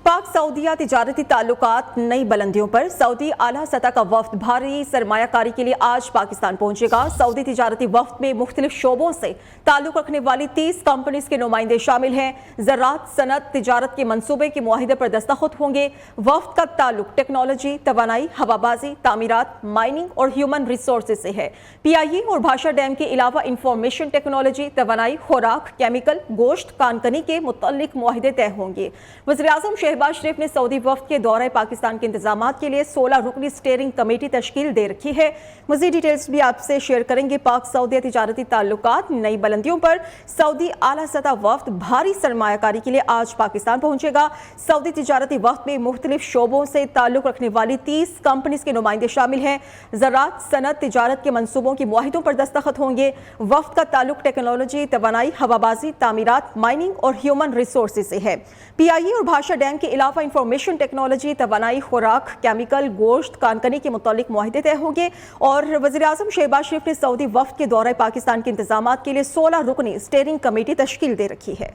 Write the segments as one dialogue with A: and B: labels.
A: पाक सऊदीया तिजारती ताल्लुकात नई बुलंदियों पर। सऊदी आला सतह का वफ्द भारी सरमायाकारी के लिए आज पाकिस्तान पहुंचेगा। सऊदी तिजारती वफ्द में मुख्तलिफ शोबों से ताल्लुक रखने वाली 30 कंपनीज के नुमाइंदे शामिल हैं। ज़राअत, सनत, तिजारत के मनसूबे के मुआहिदे पर दस्तखत होंगे। वफ्द का ताल्लुक टेक्नोलॉजी, तवानाई, हवाबाजी, तामीरात, माइनिंग और ह्यूमन रिसोर्सेज से है। PIE और भाषा डैम के अलावा इंफॉर्मेशन टेक्नोलॉजी, तवानाई, खुराक, केमिकल, गोश्त, कानकनी के मुतल्लिक मुआहिदे तय होंगे। वज़ीर-ए-आज़म शहबाज शरीफ ने सऊदी वफ्द के दौरे पाकिस्तान के इंतजामात के लिए 16 रुकनी स्टीयरिंग कमेटी तश्कील दे रखी है। मज़ीद डिटेल्स भी आपसे शेयर करेंगे। पाक सऊदी तिजारती ताल्लुकात नई बुलंदियों पर। सऊदी आला सतह वफ्द भारी सरमायाकारी के लिए आज पाकिस्तान पहुंचेगा। सऊदी तिजारती वफ्द में मुख्तलिफ शोबों से ताल्लुक रखने वाली 30 कंपनीज के नुमाइंदे शामिल हैं। ज़राअत, सनत, तिजारत के मनसूबों के मुआहिदों पर दस्तखत होंगे। वफ्द का ताल्लुक टेक्नोलॉजी, तवानाई, हवाबाजी, तामीरात, माइनिंग और ह्यूमन रिसोर्सेज से है। PIE और भाषा डैम के अलावा इंफॉर्मेशन टेक्नोलॉजी, तवानाई, खुराक, केमिकल, गोश्त, कानकनी के मुतालिक मुआहिदे तय होंगे। और वज़ीर-ए-आज़म शहबाज शरीफ ने सऊदी वफ्द के दौरे पाकिस्तान के इंतजामात के लिए 16 रुकनी स्टीयरिंग कमेटी तश्कील दे रखी है।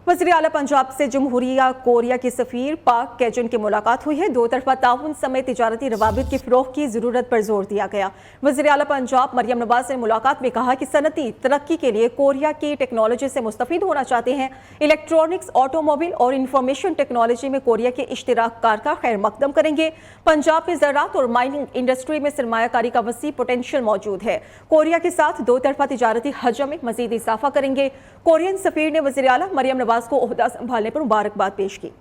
A: वज़ीर आला पंजाब से जमहूरिया कोरिया के सफ़ीर पाक कैजुन की मुलाकात हुई है। दो तरफा ताउन समेत तिजारती रवाबित की फ़रोग़ की ज़रूरत पर जोर दिया गया। वज़ीर आला पंजाब मरियम नवाज़ ने मुलाकात में कहा कि सनती तरक्की के लिए कोरिया की टेक्नोलॉजी से मुस्तफ़ीद होना चाहते हैं। इलेक्ट्रॉनिक्स, ऑटोमोबाइल और इंफॉर्मेशन टेक्नोलॉजी में कोरिया के इश्तिराककार का खैर मकदम करेंगे। पंजाब में ज़राअत और माइनिंग इंडस्ट्री में सरमायाकारी का वसी पोटेंशियल मौजूद है। कोरिया के साथ दो तरफा तिजारती हजम में मज़ीद इजाफा करेंगे। कोरियन सफ़ीर ने वज़ीर आला मरियम नवाज़ को ओहदा संभालने पर मुबारकबाद पेश की।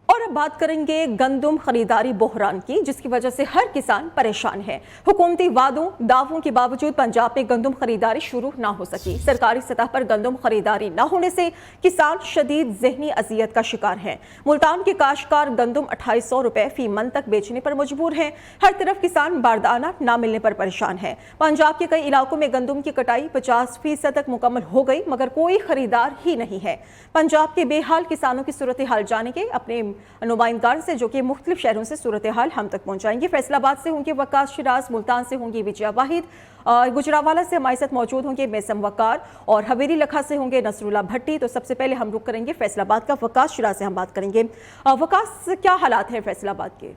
A: और अब बात करेंगे गंदम खरीदारी बहरान की, जिसकी वजह से हर किसान परेशान है। हुकूमती वादों दावों के बावजूद पंजाब में गंदम खरीदारी शुरू ना हो सकी। सरकारी सतह पर गंदम खरीदारी न होने से किसान शदीद ज़हनी अजियत का शिकार हैं। मुल्तान के काश्तकार गंदम 2800 रुपए फी मन तक बेचने पर मजबूर हैं। हर तरफ किसान बारदाना ना मिलने पर परेशान है। पंजाब के कई इलाकों में गंदम की कटाई 50% तक मुकम्मल हो गई, मगर कोई खरीदार ही नहीं है। पंजाब के बेहाल किसानों की सूरत हाल जाने के अपने नुमाइंदगार से, जो कि मुख्तलिफ शहरों से सूरत हाल हम तक पहुंचाएंगे। फैसलाबाद से होंगे वकास शिराज, मुल्तान से होंगी विजया वाहिद, गुजरावाला से हमारे साथ मौजूद होंगे मैसम वकार और हवेली लखा से होंगे नसरुल्ला भट्टी। तो सबसे पहले हम रुक करेंगे फैसलाबाद का। वकास शिराज से हम बात करेंगे। वकास, क्या हालात हैं फैसलाबाद के?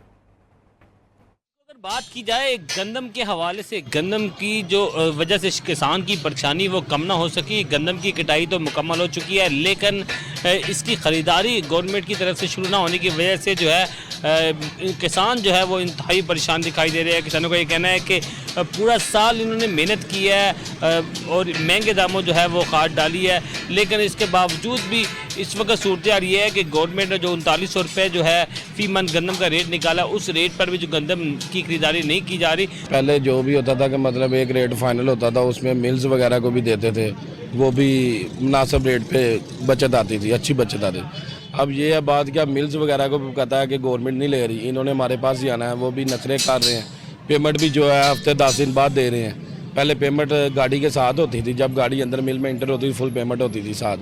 B: बात की जाए गंदम के हवाले से, गंदम की जो वजह से किसान की परेशानी वो कम ना हो सकी। गंदम की कटाई तो मुकम्मल हो चुकी है, लेकिन इसकी ख़रीदारी गवर्नमेंट की तरफ से शुरू ना होने की वजह से जो है किसान जो है वो इंतहाई परेशान दिखाई दे रहे हैं। किसानों का ये कहना है कि पूरा साल इन्होंने मेहनत की है और महंगे दामों जो है वो खाद डाली है, लेकिन इसके बावजूद भी इस वक्त सूरत आ रही है कि गवर्नमेंट ने जो 3900 रुपये जो है फी मन गंदम का रेट निकाला, उस रेट पर भी जो गंदम की खरीदारी नहीं की जा रही।
C: पहले जो भी होता था कि मतलब एक रेट फाइनल होता था, उसमें मिल्स वगैरह को भी देते थे, वो भी मुनासिब रेट पे बचत आती थी, अच्छी बचत आती थी। अब ये है बात क्या, मिल्स वगैरह को भी पता है कि गवर्नमेंट नहीं ले रही, इन्होंने हमारे पास ही आना है, वो भी नखरे कर रहे हैं। पेमेंट भी जो है हफ्ते 10 दिन बाद दे रहे हैं। पहले पेमेंट गाड़ी के साथ होती थी, जब गाड़ी अंदर मिल में इंटर होती थी फुल पेमेंट होती थी साथ।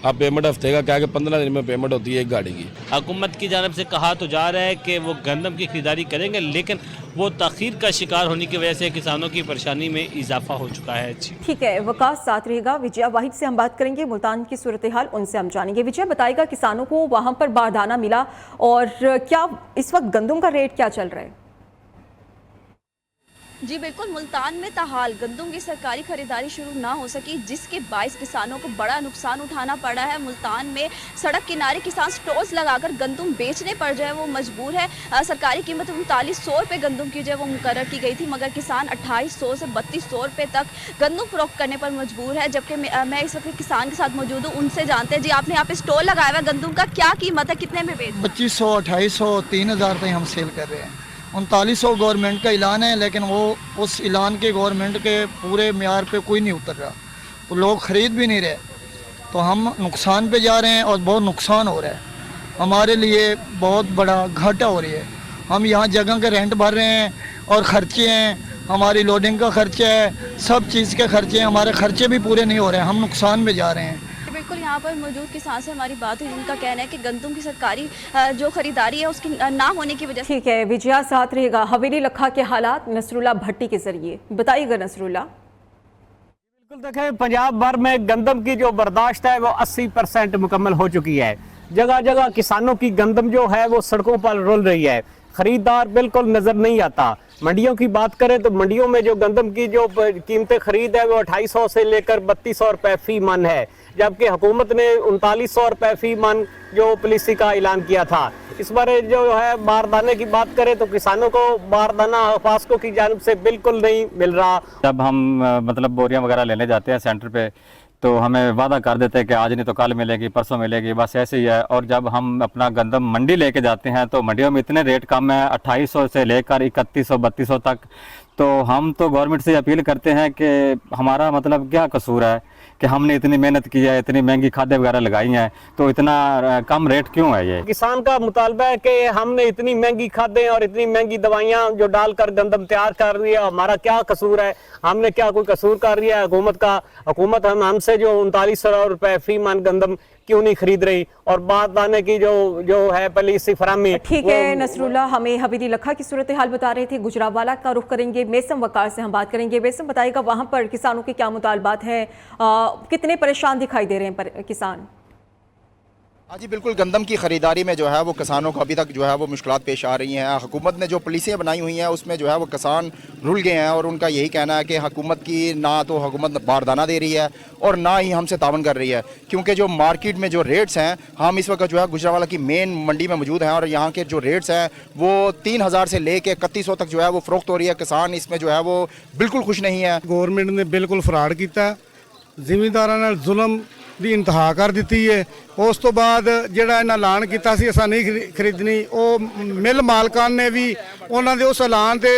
C: अब पेमेंट हफ्ते का क्या कि 15 दिन में पेमेंट होती है एक गाड़ी की।
B: हुकूमत की जानब से कहा तो जा रहा है कि वो गंदम की खरीदारी करेंगे, लेकिन वो तखीर का शिकार होने की वजह से किसानों की परेशानी में इजाफा हो चुका है।
A: ठीक है, वकास साथ रहेगा। विजया वाहिद से हम बात करेंगे, मुल्तान की सूरत हाल उनसे हम जानेंगे। विजया, बताएगा किसानों को वहाँ पर बारदाना मिला और क्या इस वक्त गंदम का रेट क्या चल रहा है?
D: जी बिल्कुल, मुल्तान में ताहाल गंदम की सरकारी खरीदारी शुरू ना हो सकी, जिसके बायस किसानों को बड़ा नुकसान उठाना पड़ा है। मुल्तान में सड़क किनारे किसान स्टॉल्स लगाकर गंदम बेचने पर जो है वो मजबूर है। सरकारी कीमत 3900 रुपये गंदम की जो है वो मुकर्रर की गई थी, मगर किसान 2800 से 3200 रुपये तक गंदम फरोख्त करने पर मजबूर है। जबकि मैं इस वक्त किसान के साथ मौजूद हूँ, उनसे जानते हैं। जी, आपने यहाँ पे स्टॉल लगाया हुआ है, गंदम का क्या कीमत है, कितने में बेच?
E: 2500, 2800, 3000 तक हम सेल कर रहे हैं। 3900 गवर्नमेंट का ऐलान है, लेकिन वो उस ऐलान के गवर्नमेंट के पूरे म्यार पे कोई नहीं उतर रहा, तो लोग ख़रीद भी नहीं रहे। तो हम नुकसान पे जा रहे हैं और बहुत नुकसान हो रहा है, हमारे लिए बहुत बड़ा घाटा हो रही है। हम यहाँ जगह के रेंट भर रहे हैं और ख़र्चे हैं, हमारी लोडिंग का खर्चा है, सब चीज़ के खर्चे हैं, हमारे खर्चे भी पूरे नहीं हो रहे हैं, हम नुकसान में जा रहे हैं।
D: बिल्कुल, यहाँ यहाँ पर मौजूद किसान से हमारी बात हुई, उनका कहना है कि गंदम की सरकारी जो खरीदारी है उसकी ना होने की वजह से।
A: ठीक है, विजया साथ रहेगा। हवेली लखा के हालात नसरुल्ला भट्टी के जरिए बताइएगा नसरुल्ला।
F: बिल्कुल देखें, पंजाब भर में गंदम की जो बर्दाश्त है वो 80% मुकम्मल हो चुकी है। जगह जगह किसानों की गंदम जो है वो सड़कों पर रुल रही है, खरीदार बिल्कुल नजर नहीं आता। मंडियों की बात करें तो मंडियों में जो गंदम की जो कीमतें खरीद है वो 250 से लेकर 3200 रुपए फी मन है, जबकि हुकूमत ने 3900 रुपए फी मन जो पॉलिसी का ऐलान किया था। इस बार जो है बारदाने की बात करें तो किसानों को बारदाना फास्को की जानिब से बिल्कुल नहीं मिल रहा।
G: जब हम मतलब बोरियां वगैरह लेने जाते हैं सेंटर पे तो हमें वादा कर देते हैं कि आज नहीं तो कल मिलेगी, परसों मिलेगी, बस ऐसे ही है। और जब हम अपना गंदम मंडी लेके जाते हैं तो मंडियों में इतने रेट कम है, 2800 से लेकर 3100 3200 तक। तो हम तो गवर्नमेंट से अपील करते हैं कि हमारा मतलब क्या कसूर है कि हमने इतनी मेहनत की है, इतनी महंगी खादें वगैरह लगाई हैं, तो इतना कम रेट क्यों है? ये
F: किसान का मुतालबा है कि हमने इतनी महंगी खादें और इतनी महंगी दवाइयां जो डालकर गंदम तैयार कर रही है, हमारा क्या कसूर है? हमने क्या कोई कसूर कर रही है हुकूमत हमसे जो 3900 रुपए फी मन गंदम क्यों नहीं खरीद रही? और बारदाने की जो है पॉलिसी फरामी।
A: ठीक है नसरुल्ला, हमें हवेली लखा की सूरत हाल बता रहे थे। गुजरावाला का रुख करेंगे, मेसम वकार से हम बात करेंगे। मेसम बताएगा वहां पर किसानों के क्या मुतालबात हैं, कितने परेशान दिखाई दे रहे हैं किसान?
H: हाँ जी बिल्कुल, गंदम की ख़रीदारी में जो है वो किसानों को अभी तक जो है वो मुश्किलात पेश आ रही हैं। हुकूमत ने जो पॉलिसियाँ बनाई हुई हैं उसमें जो है वो किसान रुल गए हैं और उनका यही कहना है कि हुकूमत की ना तो हुकूमत बारदाना दे रही है और ना ही हमसे तावन कर रही है, क्योंकि जो मार्केट में जो रेट्स हैं, हम इस वक्त जो है गुजरावाला की मेन मंडी में मौजूद हैं और यहाँ के जो रेट्स हैं वो 3000 से लेके 3100 तक जो है वो फ़रोख्त हो रही है। किसान इसमें जो है वो बिल्कुल खुश नहीं है।
I: गवर्नमेंट ने बिल्कुल फराड किया, ਜ਼ਿਮੀਂਦਾਰਾਂ ਨਾਲ ਜ਼ੁਲਮ ਦੀ ਇੰਤਹਾ ਕਰ ਦਿੱਤੀ ਹੈ। ਉਸ ਤੋਂ ਬਾਅਦ ਜਿਹੜਾ ਇਹਨਾਂ ਐਲਾਨ ਕੀਤਾ ਸੀ ਅਸਾਂ ਨਹੀਂ ਖਰੀਦਣੀ, ਉਹ ਮਿਲ ਮਾਲਕਾਂ ਨੇ ਵੀ ਉਹਨਾਂ ਦੇ ਉਸ ਐਲਾਨ ਤੇ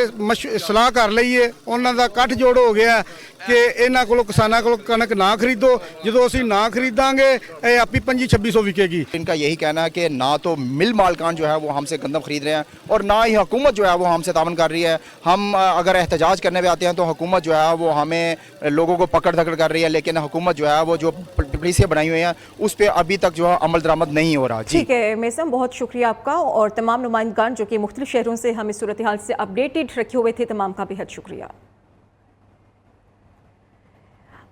I: ਸਲਾਹ ਕਰ ਲਈ ਹੈ। ਉਹਨਾਂ ਦਾ ਇਕੱਠ ਜੋੜ ਹੋ ਗਿਆ ਕਿ ਇਹਨਾਂ ਕੋਲੋਂ ਕਿਸਾਨਾਂ ਕੋਲੋਂ ਕਣਕ ਨਾ ਖਰੀਦੋ, ਜਦੋਂ ਅਸੀਂ ਨਾ ਖਰੀਦਾਂਗੇ ਇਹ ਆਪੀ 2500-2600 ਵਿਕੇਗੀ।
H: इनका यही कहना है कि ना तो मिल मालकान जो है वो हमसे गंदम खरीद रहे हैं और ना ही हुकूमत जो है वो हमसे तावन कर रही है। हम अगर एहतजाज करने में आते हैं तो हुकूमत जो है वो हमें लोगों को पकड़ धकड़ कर रही है, लेकिन हुकूमत जो है वो जो पॉलिसियाँ बनाई हुई हैं उस पर अभी तक जो है अमल दरामद नहीं हो रहा।
A: ठीक है मेसम, बहुत शुक्रिया आपका और तमाम नुमाइंदगान जो कि मुख्तलिफ शहरों से हमें सूरत हाल से अपडेटेड रखे हुए थे, तमाम का बेहद शुक्रिया।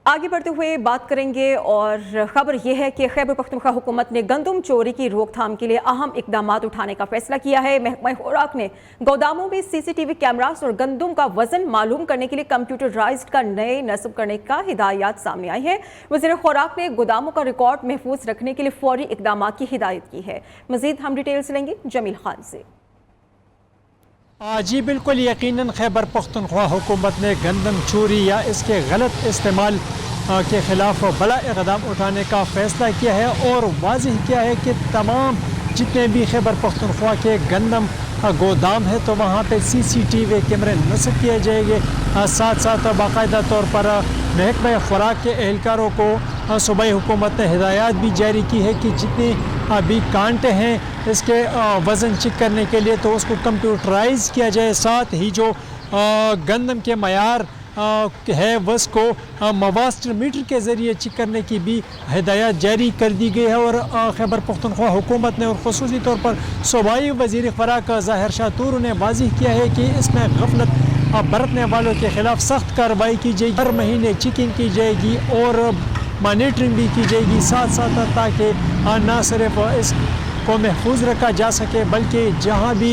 A: आगे बढ़ते हुए बात करेंगे और खबर यह है कि खैबर पख्तूनख्वा हुकूमत ने गंदम चोरी की रोकथाम के लिए अहम इकदाम उठाने का फैसला किया है। महकमा खुराक ने गोदामों में CCTV कैमरास और गंदम का वजन मालूम करने के लिए कंप्यूटराइज्ड का नए नस्ब करने का हिदायत सामने आई है। वज़ीर खुराक ने गोदामों का रिकॉर्ड महफूज रखने के लिए फौरी इकदाम की हिदायत की है। मजीद हम डिटेल्स लेंगे जमील खान से।
J: जी बिल्कुल, यकीनन खैबर पख्तूनख्वा हुकूमत ने गंदम चोरी या इसके गलत इस्तेमाल के ख़िलाफ़ बड़ा इक़दाम उठाने का फ़ैसला किया है और वाज़ेह किया है कि तमाम जितने भी खैबर पख्तूनख्वा के गंदम गोदाम है तो वहाँ पे CCTV कैमरे नस्ब किए जाएंगे। साथ साथ बाकायदा तौर पर महकमा खुराक के एहलकारों को सूबाई हुकूमत ने हिदायत भी जारी की है कि जितनी भी कांटे हैं इसके वज़न चेक करने के लिए तो उसको कंप्यूटराइज किया जाए। साथ ही जो गंदम के मयार है उसको मवास्टर मीटर के ज़रिए चेक करने की भी हिदायत जारी कर दी गई है। और खैबर पख्तूनख्वा हुकूमत ने और ख़ुसूसी तौर पर सूबाई वज़ीर खुराक ज़ाहिर शाह तूर ने वाज़ेह किया है कि इसमें गफलत बरतने वालों के ख़िलाफ़ सख्त कार्रवाई की जाएगी। हर महीने चेकिंग की जाएगी और मॉनिटरिंग भी की जाएगी, साथ साथ ताकि न सिर्फ इस को महफूज रखा जा सके बल्कि जहाँ भी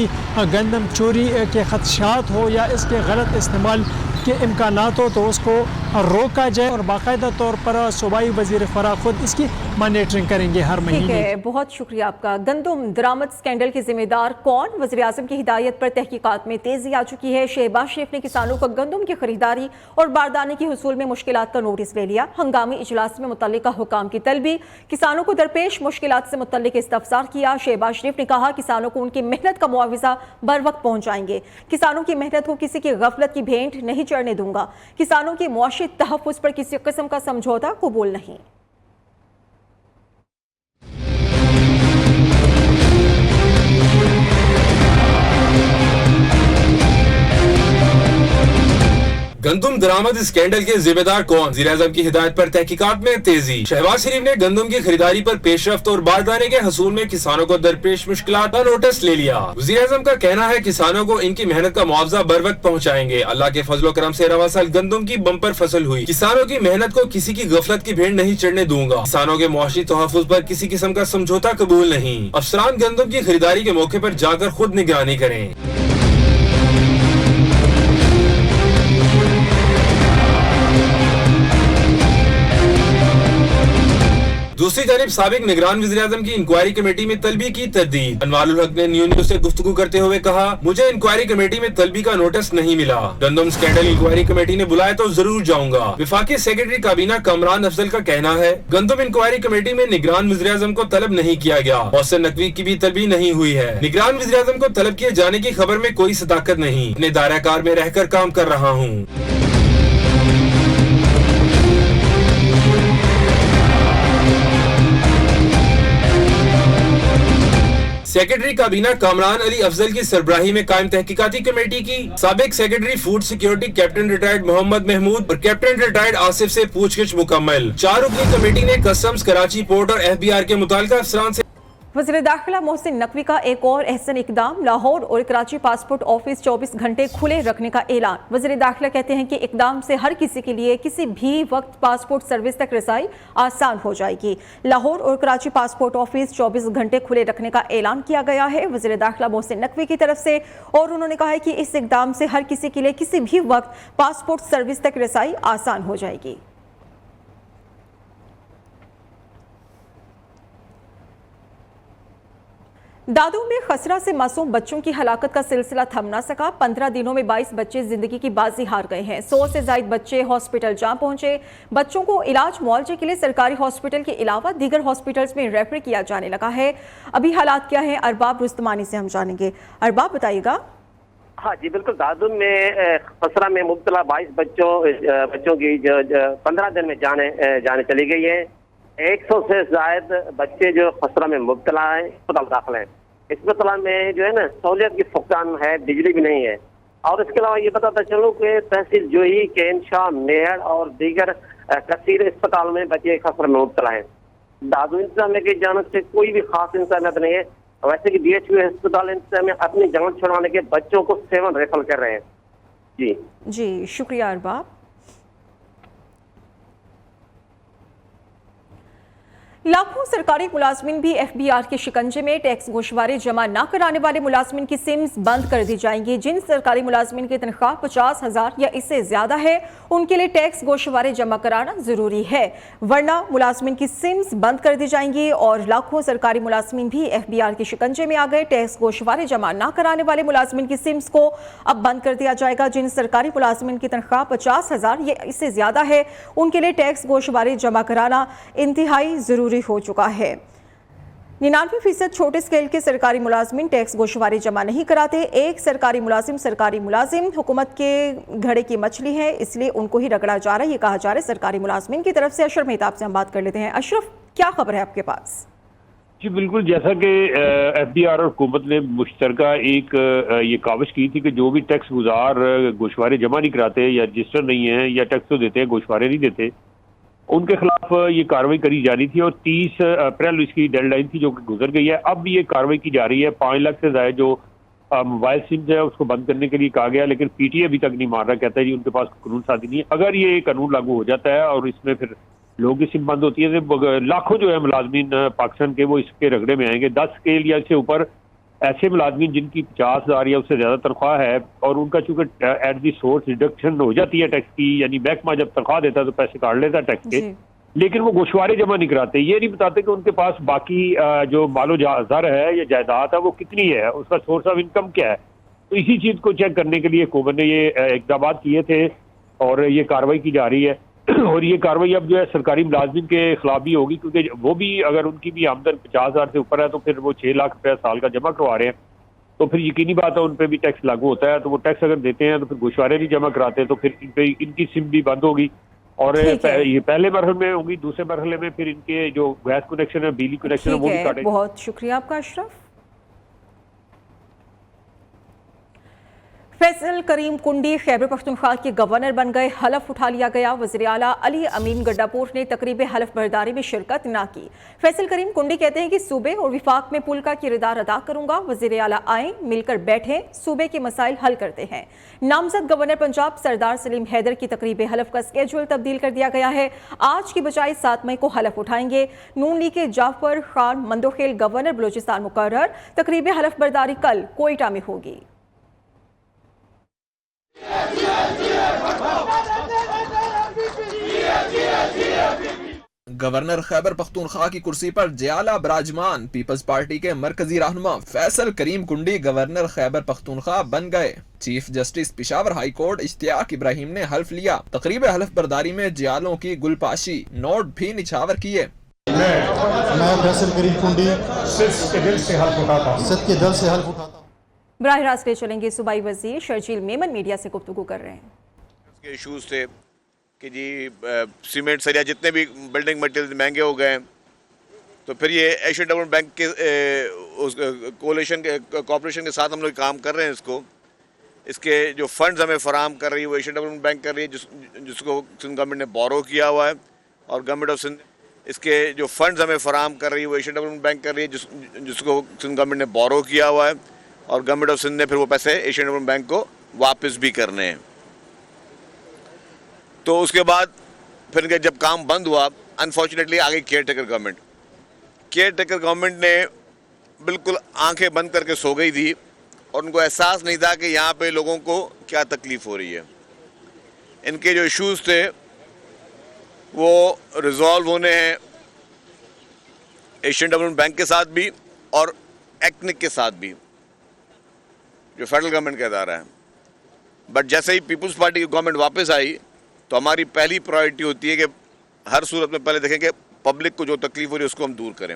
J: गंदम चोरी के खदशात हो या इसके गलत इस्तेमाल के इम्कानात हो तो उसको रोका जाए। और बाकायदा तौर पर सूबाई वज़ीर खुराक खुद इसकी मॉनिटरिंग करेंगे हर महीने।
A: ठीक है, बहुत शुक्रिया आपका। गंदम दरामद स्कैंडल के जिम्मेदार कौन? वज़ीर आज़म की हिदायत पर तहकीकात में तेज़ी आ चुकी है। शहबाज शरीफ ने किसानों को गंदम की खरीदारी और बारदाने की हुसूल में मुश्किलात का नोटिस ले लिया। हंगामी इजलास में मुतल्लिका हुकाम की तलबी, किसानों को दरपेश मुश्किलात से मुतल्लिक इस्तफसार किया। शहबाज शरीफ ने कहा किसानों को उनकी मेहनत का मुआवजा बर वक्त पहुँचाएंगे। किसानों की मेहनत को किसी की गफलत की भेंट नहीं चढ़ने दूंगा। किसानों की मुआशी तहफ़्फ़ुज़ पर किसी किस्म का समझौता कबूल नहीं।
K: गंदम दरामद स्कैंडल के जिम्मेदार कौन? वज़ीर-ए-आज़म की हिदायत पर तहकीकात में तेजी। शहबाज शरीफ ने गंदम की खरीदारी पर पेशरफ्त और बारदाने के हसूल में किसानों को दरपेश मुश्किलात का नोटिस ले लिया। वज़ीर-ए-आज़म का कहना है किसानों को इनकी मेहनत का मुआवजा बर वक्त पहुँचाएंगे। अल्लाह के फजलो करम से रवा साल गंदम की बम्पर फसल हुई। किसानों की मेहनत को किसी की गफलत की भेंट नहीं चढ़ने दूंगा। किसानों के मुआशी तहफ़्फ़ुज़ पर किसी किस्म का समझौता कबूल नहीं। अफसरान गंदम की खरीदारी के मौके पर जाकर खुद निगरानी करें। दूसरी तरफ साबिक निगरान वज़ीर-ए-आज़म की इंक्वायरी कमेटी में तलबी की तरदीद। अनवारुल हक ने न्यूज़ से गुफ्तगू करते हुए कहा, मुझे इंक्वायरी कमेटी में तलबी का नोटिस नहीं मिला। गंदम स्कैंडल इंक्वायरी कमेटी ने बुलाया तो जरूर जाऊंगा। वफाकी सेक्रेटरी काबीना कामरान अफजल का कहना है, गंदम इंक्वायरी कमेटी में निगरान वज़ीर-ए-आज़म को तलब नहीं किया गया। मोहसिन नकवी की भी तलबी नहीं हुई है। निगरान वज़ीर-ए-आज़म को तलब किए जाने की खबर में कोई सदाकत नहीं। अपने दायरा-कार में रहकर काम कर रहा हूँ। सेक्रेटरी काबीना कामरान अली अफजल की सरबराही में कायम तहकीकाती कमेटी की साबिक secretary food security captain retired Mohammad Mahmood और कैप्टन रिटायर्ड आसिफ से पूछगिछ मुकम्मल। 4 रुकनी कमेटी ने कस्टम्स, कराची पोर्ट और FBR के मुताल्लिका अफसरान से
A: वज़ीर दाखिला मोहसिन नकवी का एक और अहसन इकदाम। लाहौर और कराची पासपोर्ट ऑफिस 24 घंटे खुले रखने का ऐलान। वज़ीर दाखिला कहते हैं कि इकदाम से हर किसी के लिए किसी भी वक्त पासपोर्ट सर्विस तक रसाई आसान हो जाएगी। लाहौर और कराची पासपोर्ट ऑफिस 24 घंटे खुले रखने का ऐलान किया गया है वज़ीर दाखिला मोहसिन नकवी की तरफ से, और उन्होंने कहा है कि इस इकदाम से हर किसी के लिए किसी भी वक्त पासपोर्ट सर्विस तक रसाई आसान हो जाएगी। दादू में खसरा से मासूम बच्चों की हलाकत का सिलसिला थम ना सका। 15 दिनों में 22 बच्चे जिंदगी की बाजी हार गए हैं। 100 से ज्यादा बच्चे हॉस्पिटल जा पहुंचे। बच्चों को इलाज मुआवजे के लिए सरकारी हॉस्पिटल के अलावा दीगर हॉस्पिटल्स में रेफर किया जाने लगा है। अभी हालात क्या है, अरबाब रुस्तमानी से हम जानेंगे। अरबाब बताइएगा।
L: हाँ जी बिल्कुल, दादू में खसरा में मुब्तला 22 बच्चों की जो 15 दिन में जाने चली गई है। 100 से ज्यादा बच्चे जो खसरा में मुब्तला है, अस्पताल दाखिल है। अस्पताल में जो है ना सहूलियत की फुकदान है, बिजली भी नहीं है। और इसके अलावा ये बताता चलूँ कि तहसील जोही, केनशाह, मेहर और दीगर कसीर अस्पताल में बच्चे खसरा में मुब्तला है। दादू इंतजामिया की जानब से कोई भी खास इंतजामियत नहीं है। वैसे कि DHU अस्पताल इंतजामिया अपनी जान छुड़वाने के बच्चों को 7 रेफर कर रहे हैं।
A: जी शुक्रिया अरबाब। लाखों सरकारी मुलाजमीन भी FBR के शिकंजे में। टैक्स गोशवारे जमा न कराने वाले मुलाजमीन की सिम्स बंद कर दी जाएंगी। जिन सरकारी मुलाजमीन की तनख्वाह 50,000 या इससे ज्यादा है, उनके लिए टैक्स गोशवारे जमा कराना जरूरी है, वरना मुलाजमीन की सिम्स बंद कर दी जाएंगी। और लाखों सरकारी मुलाजमीन भी FBR के शिकंजे में आ गए। टैक्स गोशवारे जमा न कराने वाले मुलाजमीन की सिम्स को अब बंद कर दिया जाएगा। जिन सरकारी मुलाजमीन की तनख्वाह 50,000 या इससे ज्यादा है, उनके लिए टैक्स गोशवारे जमा कराना इंतहाई जरूरी हो चुका है। 99% छोटे स्केल के सरकारी मुलाजमीन टैक्स गोशवारे जमा नहीं कराते। एक सरकारी मुलाजिम हुकूमत के घड़े की मछली है, इसलिए उनको ही रगड़ा जा रहा है, ये कहा जा रहा है सरकारी मुलाजमीन की तरफ से। अशरफ मेहताब से हम बात कर लेते हैं। अशरफ, क्या खबर है आपके पास?
M: जी बिल्कुल, जैसा कि FBR और हुकूमत ने मुश्तरका एक ये काविश की थी कि जो भी टैक्स गुजार गोशवारे जमा नहीं कराते या रजिस्टर नहीं है या टैक्स तो देते हैं गोशवारे नहीं देते, उनके खिलाफ ये कार्रवाई करी जा रही थी। और 30 अप्रैल इसकी डेडलाइन थी जो कि गुजर गई है। अब ये कार्रवाई की जा रही है। 5 लाख से ज्यादा जो मोबाइल सिम्स है उसको बंद करने के लिए कहा गया, लेकिन PTA अभी तक नहीं मान रहा। कहता है जी उनके पास कानून साजी नहीं है। अगर ये कानून लागू हो जाता है और इसमें फिर लोगों की सिम बंद होती है तो लाखों जो है मुलाजमीन पाकिस्तान के वो इसके रगड़े में आएंगे। 10 स्केल या इससे ऊपर ऐसे मुलाजमीन जिनकी 50,000 या उससे ज्यादा तनख्वाह है और उनका चूंकि एट दी सोर्स डिडक्शन हो जाती है टैक्स की, यानी महकमा जब तनख्वाह देता है तो पैसे काट लेता है टैक्स के, लेकिन वो गोशवारे जमा नहीं कराते। ये नहीं बताते कि उनके पास बाकी जो मालो ज़र है या जायदाद है वो कितनी है, उसका सोर्स ऑफ इनकम क्या है। तो इसी चीज़ को चेक करने के लिए हुकूमत ने ये इक़दाम किए थे और ये कार्रवाई की जा रही है। और ये कार्रवाई अब जो है सरकारी मुलाजमीन के खिलाफ भी होगी, क्योंकि वो भी अगर उनकी भी आमदन 50,000 से ऊपर है तो फिर वो 6 लाख रुपया साल का जमा करवा रहे हैं, तो फिर यकीनी बात है उन पर भी टैक्स लागू होता है। तो वो टैक्स अगर देते हैं तो फिर गोशवारे नहीं जमा कराते तो फिर इनकी सिम भी बंद होगी। और ये पहले मरहले में होगी, दूसरे मरहले में फिर इनके जो गैस कनेक्शन है, बिजली कनेक्शन है, वो भी काटेंगे।
A: बहुत शुक्रिया आपका अशरफ। फैसल करीम कुंडी खैबर पख्तूनख्वा के गवर्नर बन गए, हलफ उठा लिया गया। वज़ीर आला अली अमीन गड्डापुर ने तकरीब हलफ बर्दारी में शिरकत न की। फैसल करीम कुंडी कहते हैं कि सूबे और विफाक में पुल का किरदार अदा करूंगा। वज़ीर आला आए, मिलकर बैठे, सूबे के मसाइल हल करते हैं। नामजद गवर्नर पंजाब सरदार सलीम हैदर की तकरीब हलफ का स्केड्यूल तब्दील कर दिया गया है। आज की बजाय 7 मई को हलफ उठाएंगे। नून लीग के जाफर खान मंदोखेल गवर्नर बलूचिस्तान मुकर्रर। तकरीब हलफ बर्दारी कल कोयटा में होगी।
N: गवर्नर खैबर पख्तूनख्वा की कुर्सी पर जियाला बराजमान। पीपल्स पार्टी के मरकजी रहनुमा फैसल करीम कुंडी गवर्नर खैबर पख्तूनख्वा बन गए। Chief justice Peshawar high court Ishtiaq Ibrahim ने हल्फ लिया। तकरीब हल्फ बर्दारी में जियालों की गुलपाशी, नोट भी निछावर किए।
O: मैं फैसल करीम कुंडी सिद्ध के दिल से हल्फ उठाता।
A: बराह रास्त ले चलेंगे सूबाई वजीर शर्जील मेमन मीडिया से गुफ्तगू कर रहे हैं।
P: इशूज़ थे कि जी सीमेंट सरिया जितने भी बिल्डिंग मटेरियल महंगे हो गए हैं, तो फिर ये एशियन डेवलपमेंट बैंक के कॉर्पोरेशन के साथ हम लोग काम कर रहे हैं। इसके जो फंड्स हमें फराहम कर रही है वो एशियन डेवलपमेंट बैंक कर रही है, जिसको सिंध गवर्नमेंट ने बोरो किया हुआ है, और गवर्नमेंट ऑफ सिंध इसके जो फंड्स हमें फराहम कर रही है वो एशियन डेवलपमेंट बैंक कर रही है, जिसको सिंध गवर्नमेंट ने बोरो किया हुआ है, और गवर्नमेंट ऑफ सिंध ने फिर वो पैसे एशियन डेवलपमेंट बैंक को वापस भी करने हैं। तो उसके बाद फिर जब काम बंद हुआ, अनफॉर्चुनेटली आ गई care taker government. Care taker government ने बिल्कुल आंखें बंद करके सो गई थी, और उनको एहसास नहीं था कि यहाँ पे लोगों को क्या तकलीफ़ हो रही है। इनके जो इश्यूज़ थे वो रिजॉल्व होने हैं एशियन डेवलपमेंट बैंक के साथ भी और एक्निक के साथ भी, जो फेडरल गवर्नमेंट का इदारा है। बट जैसे ही पीपल्स पार्टी की गवर्नमेंट वापस आई, तो हमारी पहली प्रायोरिटी होती है कि हर सूरत में पहले देखें कि पब्लिक को जो तकलीफ हो रही है उसको हम दूर करें।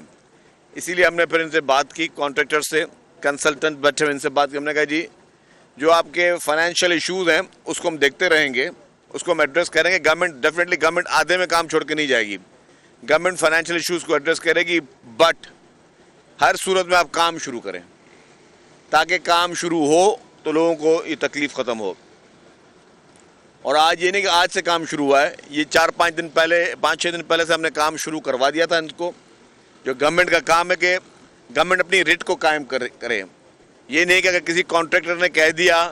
P: इसीलिए हमने फिर इनसे बात की, कॉन्ट्रैक्टर से, कंसल्टेंट बैठे हुए इनसे बात की। हमने कहा जी जो आपके फाइनेंशियल इश्यूज़ हैं उसको हम देखते रहेंगे, उसको हम एड्रेस करेंगे। गवर्नमेंट आधे में काम छोड़ के नहीं जाएगी। गवर्नमेंट फाइनेंशियल इश्यूज़ को एड्रेस करेगी, बट हर सूरत में आप काम शुरू करें, ताकि काम शुरू हो तो लोगों को ये तकलीफ़ ख़त्म हो। और आज ये नहीं कि आज से काम शुरू हुआ है, ये 4-5 दिन पहले, 5-6 दिन पहले से हमने काम शुरू करवा दिया था इनको। जो गवर्नमेंट का काम है कि गवर्नमेंट अपनी रेट को कायम करे। ये नहीं कि अगर किसी कॉन्ट्रैक्टर ने कह दिया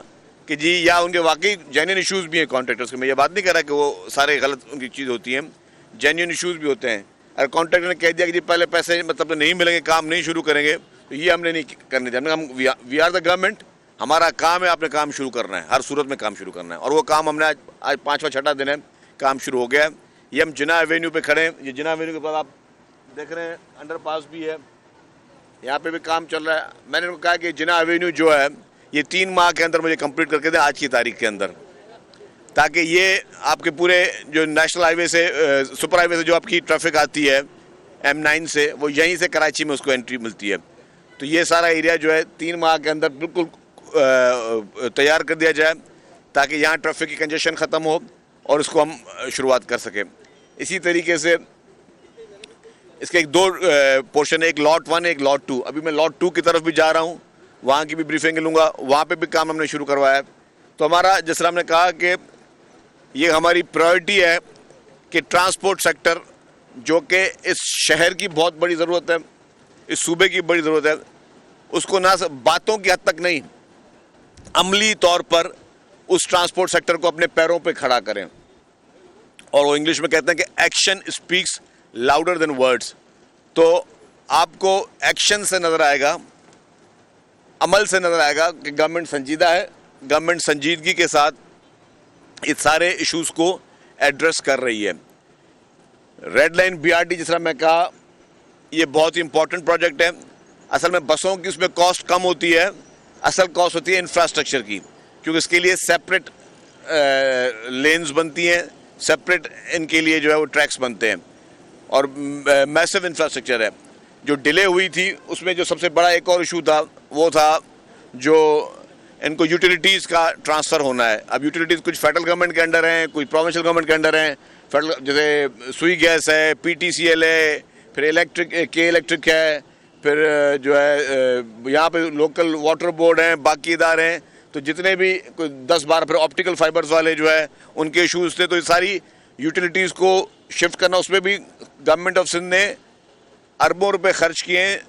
P: कि जी, या उनके वाकई जेन्युइन इश्यूज़ भी हैं कॉन्ट्रैक्टर्स के, मैं ये बात नहीं कर रहा कि वो सारे गलत उनकी चीज़ होती हैं, जेन्युइन इश्यूज़ भी होते हैं। अगर कॉन्ट्रैक्टर ने कह दिया कि जी पहले पैसे मतलब नहीं मिलेंगे, काम नहीं शुरू करेंगे, तो ये हमने नहीं करने दिया। हम वी आर द गवर्नमेंट, हमारा काम है आपने काम शुरू करना है, हर सूरत में काम शुरू करना है। और वो काम हमने आज 5वां-6वां दिन है, काम शुरू हो गया है। ये हम जिना एवेन्यू पे खड़े हैं। ये जिना एवेन्यू के बाद आप देख रहे हैं अंडरपास भी है, यहाँ पे भी काम चल रहा है। मैंने उनको कहा कि जिना एवेन्यू जो है ये 3 माह के अंदर मुझे कंप्लीट करके दें, आज की तारीख के अंदर, ताकि ये आपके पूरे जो नेशनल हाईवे से, सुपर हाईवे से जो आपकी ट्रैफिक आती है M9 से, वो यहीं से कराची में उसको एंट्री मिलती है। तो ये सारा एरिया जो है 3 माह के अंदर बिल्कुल तैयार कर दिया जाए, ताकि यहाँ ट्रैफिक की कंजेशन ख़त्म हो और इसको हम शुरुआत कर सकें। इसी तरीके से इसके 2 पोर्शन है, एक लॉट 1 एक लॉट 2। अभी मैं लॉट 2 की तरफ भी जा रहा हूँ, वहाँ की भी ब्रीफिंग लूँगा, वहाँ पे भी काम हमने शुरू करवाया है। तो हमारा, जिस तरह हमने कहा कि ये हमारी प्रायोरिटी है कि ट्रांसपोर्ट सेक्टर, जो कि इस शहर की बहुत बड़ी ज़रूरत है, इस सूबे की बड़ी ज़रूरत है, उसको ना सिर्फ बातों की हद तक नहीं, अमली तौर पर उस ट्रांसपोर्ट सेक्टर को अपने पैरों पे खड़ा करें। और वो इंग्लिश में कहते हैं कि action speaks louder than words. तो आपको एक्शन से नज़र आएगा, अमल से नज़र आएगा कि गवर्नमेंट संजीदा है, गवर्नमेंट संजीदगी के साथ इस सारे इश्यूज़ को एड्रेस कर रही है। रेड लाइन BRT, जिस तरह मैं कहा, ये बहुत ही इंपॉर्टेंट प्रोजेक्ट है। असल में बसों की उसमें कॉस्ट कम होती है, असल कॉस्ट होती है इंफ्रास्ट्रक्चर की, क्योंकि इसके लिए सेपरेट लेन्स बनती हैं, सेपरेट इनके लिए जो है वो ट्रैक्स बनते हैं, और मैसिव इंफ्रास्ट्रक्चर है। जो डिले हुई थी उसमें जो सबसे बड़ा एक और इशू था वो था जो इनको यूटिलिटीज़ का ट्रांसफ़र होना है। अब यूटिलिटीज़ कुछ फेडरल गवर्नमेंट के अंडर हैं, कुछ प्रोविंशियल गवर्नमेंट के अंडर हैं। फेडरल जैसे सुई गैस है, PTCL है, फिर इलेक्ट्रिक है, फिर जो है यहाँ पे लोकल वाटर बोर्ड हैं, बाकी इदारे हैं। तो जितने भी कोई 10-12 फिर ऑप्टिकल फाइबर्स वाले जो है उनके इशूज़ थे, तो ये सारी यूटिलिटीज़ को शिफ्ट करना, उसमें भी गवर्नमेंट ऑफ सिंध ने अरबों रुपए खर्च किए हैं,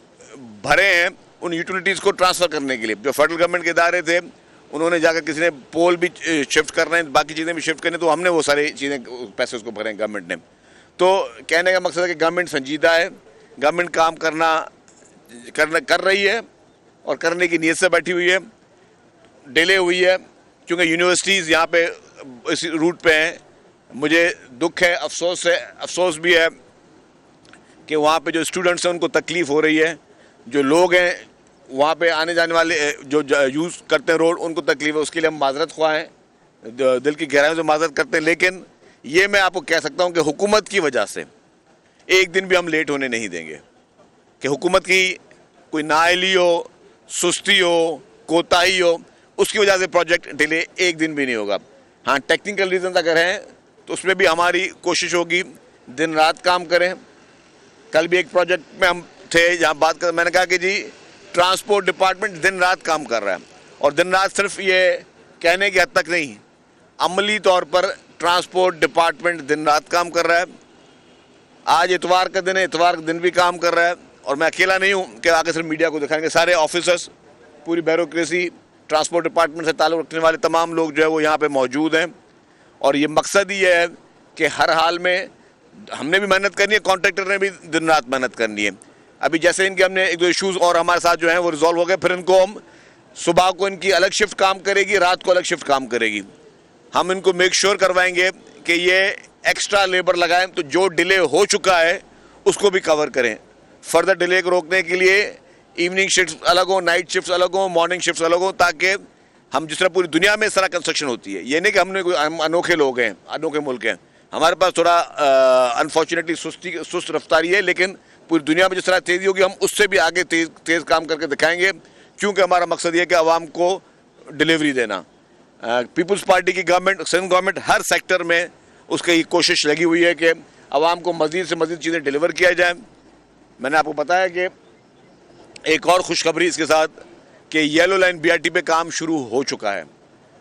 P: भरे हैं उन यूटिलिटीज़ को ट्रांसफ़र करने के लिए। जो फेडरल गवर्नमेंट के इदारे थे उन्होंने जाकर किसी ने पोल भी शिफ्ट करना है, बाकी चीज़ें भी शिफ्ट करनी, तो हमने वो सारी चीज़ें पैसे उसको भरे हैं गवर्नमेंट ने। तो कहने का मकसद है कि गवर्नमेंट संजीदा है, गवर्नमेंट काम कर रही है और करने की नीयत से बैठी हुई है। डिले हुई है क्योंकि यूनिवर्सिटीज़ यहाँ पे इस रूट पे हैं। मुझे दुख है, अफसोस भी है कि वहाँ पे जो स्टूडेंट्स हैं उनको तकलीफ़ हो रही है, जो लोग हैं वहाँ पे आने जाने वाले जो यूज़ करते हैं रोड, उनको तकलीफ़ है, उसके लिए हम माजरत ख्वाह हैं, दिल की गहराइयों से माजरत करते हैं। लेकिन ये मैं आपको कह सकता हूँ कि हुकूमत की वजह से एक दिन भी हम लेट होने नहीं देंगे, कि हुकूमत की कोई नाअहली हो, सुस्ती हो, कोताही हो, उसकी वजह से प्रोजेक्ट डिले एक दिन भी नहीं होगा। हाँ, टेक्निकल रीज़न अगर हैं तो उसमें भी हमारी कोशिश होगी, दिन रात काम करें। कल भी एक प्रोजेक्ट में हम थे जहाँ बात कर, मैंने कहा कि जी ट्रांसपोर्ट डिपार्टमेंट दिन रात काम कर रहा है, और दिन रात सिर्फ ये कहने की हद तक नहीं, अमली तौर पर ट्रांसपोर्ट डिपार्टमेंट दिन रात काम कर रहा है। आज इतवार का दिन है, इतवार का दिन भी काम कर रहा है, और मैं अकेला नहीं हूँ कि आगे सिर्फ मीडिया को दिखाएंगे। सारे ऑफिसर्स, पूरी ब्यूरोक्रेसी, ट्रांसपोर्ट डिपार्टमेंट से ताल्लुक़ रखने वाले तमाम लोग जो है वो यहाँ पे मौजूद हैं, और ये मकसद ही है कि हर हाल में हमने भी मेहनत करनी है, कॉन्ट्रैक्टर ने भी दिन रात मेहनत करनी है। अभी जैसे इनके हमने 1-2 इशूज़ और हमारे साथ जो हैं वो रिजॉल्व हो गए, फिर इनको हम सुबह को इनकी अलग शिफ्ट काम करेगी, रात को अलग शिफ्ट काम करेगी। हम इनको मेक श्योर करवाएंगे कि ये एक्स्ट्रा लेबर लगाएं, तो जो डिले हो चुका है उसको भी कवर करें। फर्दर डिले को रोकने के लिए इवनिंग शिफ्ट अलग हो, नाइट शिफ्ट अलग हो, मॉर्निंग शिफ्ट अलग हो, ताकि हम जिस तरह पूरी दुनिया में इस तरह कंस्ट्रक्शन होती है, ये नहीं कि हम अनोखे लोग हैं, अनोखे मुल्क हैं, हमारे पास थोड़ा अनफॉर्चुनेटली सुस्त रफ्तारी है, लेकिन पूरी दुनिया में जिस तरह तेज़ी होगी हम उससे भी आगे तेज़ काम करके दिखाएंगे, क्योंकि हमारा मकसद ये है कि आवाम को डिलीवरी देना। पीपल्स पार्टी की गवर्नमेंट, सिंध गवर्नमेंट हर सेक्टर में उसकी कोशिश लगी हुई है कि आवाम को मज़ीद से मज़ीद चीज़ें डिलीवर किया जाए। मैंने आपको बताया कि एक और खुशखबरी इसके साथ कि येलो लाइन BRT पे काम शुरू हो चुका है।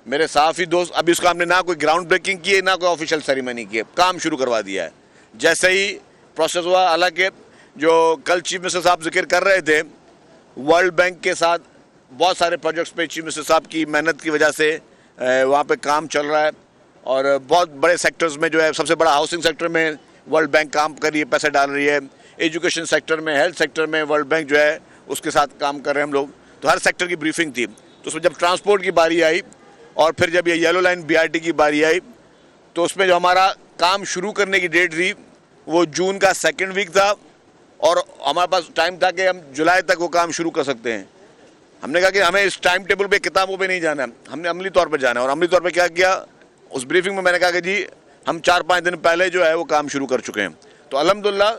P: मेरे सहाफ़ी दोस्त, अभी उसका हमने ना कोई ग्राउंड ब्रेकिंग की है, ना कोई ऑफिशियल सेरेमनी की है, काम शुरू करवा दिया है। जैसे ही प्रोसेस हुआ, हालांकि जो कल चीफ मिनिस्टर साहब जिक्र कर रहे थे, वर्ल्ड बैंक के साथ बहुत सारे प्रोजेक्ट्स पे चीफ मिनिस्टर साहब की मेहनत की वजह से वहाँ पे काम चल रहा है, और बहुत बड़े सेक्टर्स में जो है, सबसे बड़ा हाउसिंग सेक्टर में वर्ल्ड बैंक काम कर रही है, पैसे डाल रही है, एजुकेशन सेक्टर में, हेल्थ सेक्टर में वर्ल्ड बैंक जो है उसके साथ काम कर रहे हैं हम लोग। तो हर सेक्टर की ब्रीफिंग थी। तो उसमें जब ट्रांसपोर्ट की बारी आई और फिर जब ये येलो लाइन BRT की बारी आई, तो उसमें जो हमारा काम शुरू करने की डेट थी वो जून का 2nd वीक था, और हमारे पास टाइम था कि हम जुलाई तक वो काम शुरू कर सकते हैं। हमने कहा कि हमें इस टाइम टेबल पे, किताबों पे नहीं जाना है, हमने अमली तौर पे जाना है। और अमली तौर पे क्या किया, उस ब्रीफिंग में मैंने कहा कि जी हम 4-5 दिन पहले जो है वो काम शुरू कर चुके हैं। तो अल्हम्दुलिल्लाह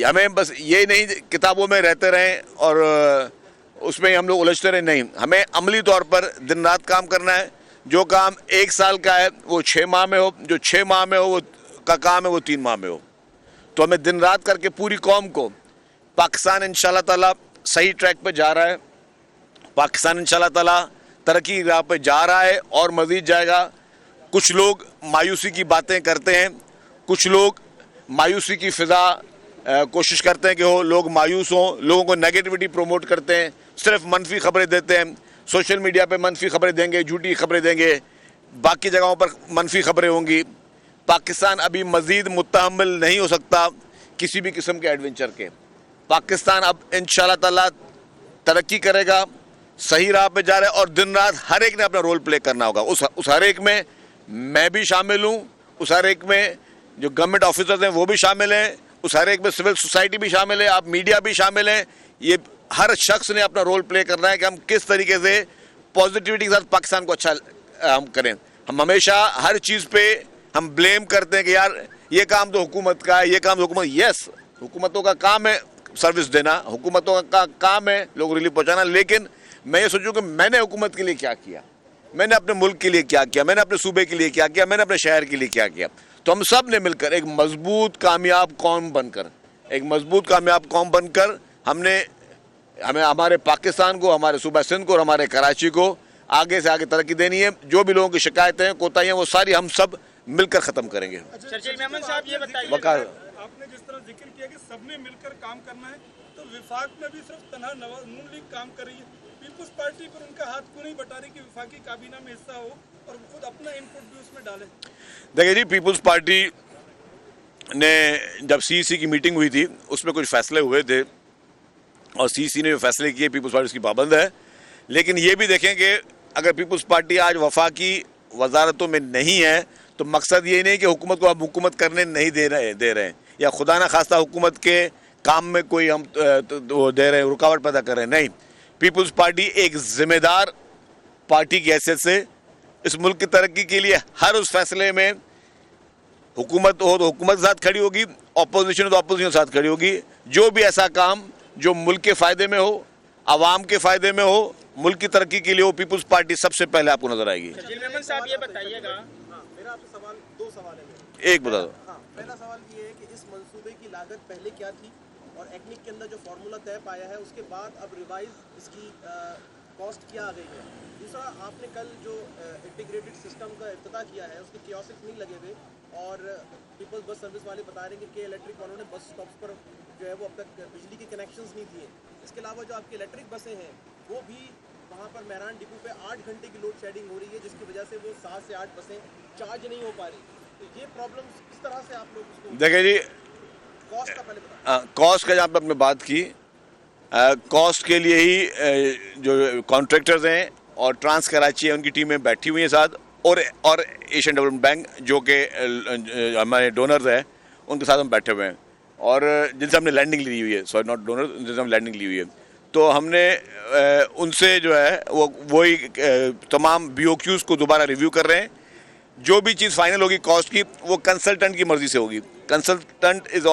P: हमें बस ये नहीं किताबों में रहते रहें और उसमें हम लोग उलझते रहे, नहीं, हमें अमली तौर पर दिन रात काम करना है। जो काम 1 साल का है वो 6 माह में हो, जो 6 माह में हो वो का काम है वो 3 माह में हो। तो हमें दिन रात करके पूरी कौम को, पाकिस्तान इंशाल्लाह ताला सही ट्रैक पे जा रहा है, पाकिस्तान इंशाल्लाह ताला तरक्की की राह पे जा रहा है और मज़ीद जाएगा। कुछ लोग मायूसी की बातें करते हैं, कुछ लोग मायूसी की फ़िज़ा कोशिश करते हैं कि हो लोग मायूस हों, लोगों को नेगेटिविटी प्रमोट करते हैं, सिर्फ मनफी खबरें देते हैं, सोशल मीडिया पे मनफी खबरें देंगे, झूठी खबरें देंगे, बाकी जगहों पर मनफी खबरें होंगी। पाकिस्तान अभी मज़ीद मुतहम्मिल नहीं हो सकता किसी भी किस्म के एडवेंचर के। पाकिस्तान अब इंशाल्लाह ताला तरक्की करेगा, सही राह पे जा रहा है, और दिन रात हर एक ने अपना रोल प्ले करना होगा। उस हर एक में मैं भी शामिल हूँ, उस हर एक में जो गवर्नमेंट ऑफिसर्स हैं वो भी शामिल हैं, उस हर एक में सिविल सोसाइटी भी शामिल है, आप मीडिया भी शामिल हैं। ये हर शख्स ने अपना रोल प्ले करना है कि हम किस तरीके से पॉजिटिविटी के साथ पाकिस्तान को अच्छा हम करें। हम हमेशा हर चीज़ पे हम ब्लेम करते हैं कि यार ये काम तो हुकूमत का है, ये काम तो हुकूमत, यस हुकूमतों का काम है सर्विस देना, हुकूमतों का काम है लोग रिलीफ पहुँचाना, लेकिन मैं ये सोचूं कि मैंने हुकूमत के लिए क्या किया, मैंने अपने मुल्क के लिए क्या किया, मैंने अपने सूबे के लिए क्या किया, मैंने अपने शहर के लिए क्या किया। तो हम सब ने मिलकर एक मजबूत कामयाब कौम बनकर, एक मजबूत कामयाब कौम बनकर हमें हमारे पाकिस्तान को, हमारे सूबा सिंध को और हमारे कराची को आगे से आगे तरक्की देनी है। जो भी लोगों की शिकायतें कोताहियां वो सारी हम सब मिलकर ख़त्म करेंगे।
Q: चर्चिल मेमन साहब ये बताइए,
I: आपने जिस तरह जिक्र किया कि सबने मिलकर काम करना है, तो विफाक में भी सिर्फ तनहा नून लीग काम कर रही है, पीपल्स पार्टी पर उनका हाथ क्यों नहीं बटा रही कि विफाकी काबीना में हिस्सा हो और खुद अपना इनपुट भी उसमें डालें?
P: देखिए जी, पीपल्स पार्टी ने जब सीईसी की मीटिंग हुई थी उसमें कुछ फैसले हुए थे और सीईसी ने जो फैसले किए पीपल्स पार्टी उसकी पाबंद है। लेकिन ये भी देखें कि अगर पीपल्स पार्टी आज वफाकी वजारतों में नहीं है तो मकसद ये नहीं कि हुकूमत को आप हुकूमत करने नहीं दे रहे हैं या खुदा न खास्ता हुकूमत के काम में कोई हम वो दे रहे हैं, रुकावट पैदा कर रहे हैं। नहीं, पीपल्स पार्टी एक जिम्मेदार पार्टी की हैसियत से इस मुल्क की तरक्की के लिए हर उस फैसले में हुकूमत हो तो हुकूमत के साथ खड़ी होगी, अपोजिशन हो तो अपोजिशन के साथ खड़ी होगी। जो भी ऐसा काम जो मुल्क के फ़ायदे में हो, आवाम के फ़ायदे में हो, मुल्क की तरक्की के लिए वो पीपल्स पार्टी सबसे पहले आपको नजर आएगी।
Q: साहब ये बताइएगा,
R: मेरा आपसे सवाल, दो सवाल है।
P: एक बता दो।
R: पहला सवाल ये है कि इस मंसूबे की लागत पहले क्या थी और एक्निक के अंदर जो फार्मूला तय पाया है उसके बाद अब रिवाइज इसकी कॉस्ट क्या आ गई है। दूसरा, आपने कल जो इंटीग्रेटेड सिस्टम का इफ्तिताह किया है उसके कियोस्क नहीं लगे हुए और पीपल्स बस सर्विस वाले बता रहे हैं कि इलेक्ट्रिक वालों ने बस स्टॉप्स पर जो है वो अब तक बिजली के कनेक्शंस नहीं दिए। इसके अलावा जो आपकी इलेक्ट्रिक बसें हैं वो भी वहाँ पर मेहरान डिपो पे 8 घंटे की लोड शेडिंग हो रही है जिसकी वजह से वो 7 से 8 बसें चार्ज नहीं हो पा रही। तो ये प्रॉब्लम किस तरह से आप लोग उसको
P: देखिए जी,
R: कॉस्ट का पहले बता।
P: कॉस्ट का जहाँ पे आपने बात की, कॉस्ट के लिए ही जो कॉन्ट्रैक्टर्स हैं और ट्रांस कराची है उनकी टीमें बैठी हुई हैं साथ और एशियन डेवलपमेंट बैंक जो कि हमारे डोनर्स हैं उनके साथ हम बैठे हुए हैं और जिनसे हमने लैंडिंग ली हुई है, सॉरी नॉट डोनर, जिनसे हम लैंडिंग ली हुई है। तो हमने उनसे जो है वो वही तमाम BOQs को दोबारा रिव्यू कर रहे हैं। जो भी चीज़ फाइनल होगी कॉस्ट की वो कंसल्टेंट की मर्जी से होगी। Consultant is